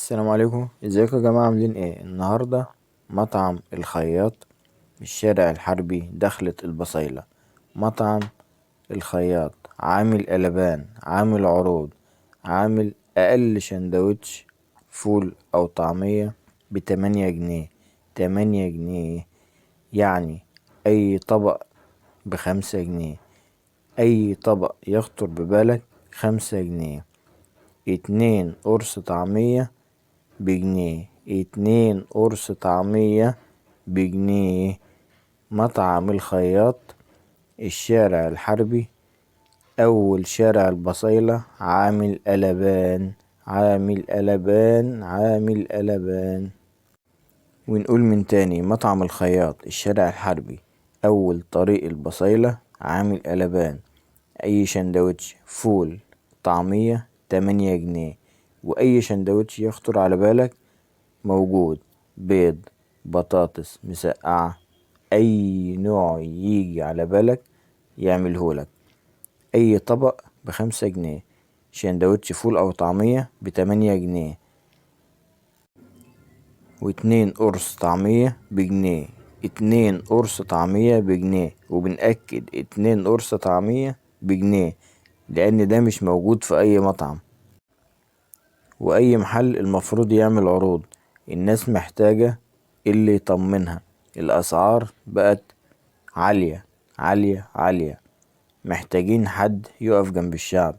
السلام عليكم، ازيكم يا جماعة؟ عاملين ايه النهاردة؟ مطعم الخياط بالشارع الحربي دخلة البصيلة. مطعم الخياط عامل قلبان، عامل عروض، عامل اقل شندوتش فول او طعمية ب8 جنيه. 8 جنيه يعني اي طبق ب5 جنيه. اي طبق يخطر ببالك 5 جنيه. 2 قرص طعمية بجنيه. 2 قرص طعمية بجنيه. مطعم الخياط، الشارع الحربي، أول شارع البصيلة. عامل قلبان، عامل قلبان، عامل قلبان. ونقول من تاني: مطعم الخياط، الشارع الحربي، أول طريق البصيلة، عامل قلبان. أي شندوتش فول طعمية 8 جنيه. وأي شندوتش يخطر على بالك موجود: بيض، بطاطس مسقعة، أي نوع يجي على بالك يعملهولك. أي طبق ب5 جنيه. شندوتش فول أو طعمية ب8 جنيه. 2 قرص طعمية بجنيه. 2 قرص طعمية بجنيه، وبنأكد 2 قرص طعمية بجنيه، لأن ده مش موجود في أي مطعم وأي محل. المفروض يعمل عروض، الناس محتاجة اللي يطمنها. الأسعار بقت عالية عالية عالية، محتاجين حد يقف جنب الشعب.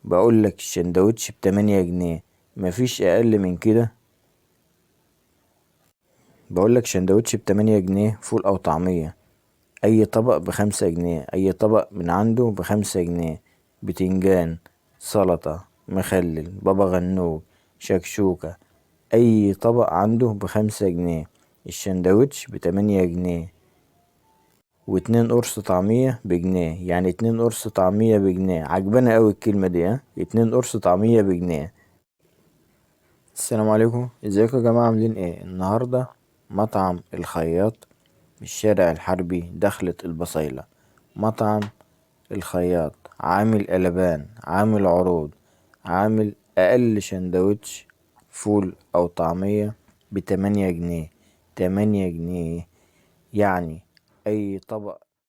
بقولك الشندوتش ب8 جنيه، مفيش أقل من كده. بقولك شندوتش ب8 جنيه فول أو طعمية. أي طبق ب5 جنيه، أي طبق من عنده ب5 جنيه. بتنجان، سلطة، مخلل، بابا غنوج، شكشوكة، أي طبق عنده ب5 جنيه. الشندوتش ب8 جنيه. 2 قرص طعمية بجنيه، يعني 2 قرص طعمية بجنيه. عجباني أوي الكلمة دي، 2 قرص طعمية بجنيه. السلام عليكم، ازيكم يا جماعة؟ عاملين ايه النهاردة؟ مطعم الخياط بالشارع الحربي دخلة البصيلة. مطعم الخياط عامل قلبان، عامل عروض، عامل أقل شندوتش فول أو طعمية ب8 جنيه. 8 جنيه يعني أي طبق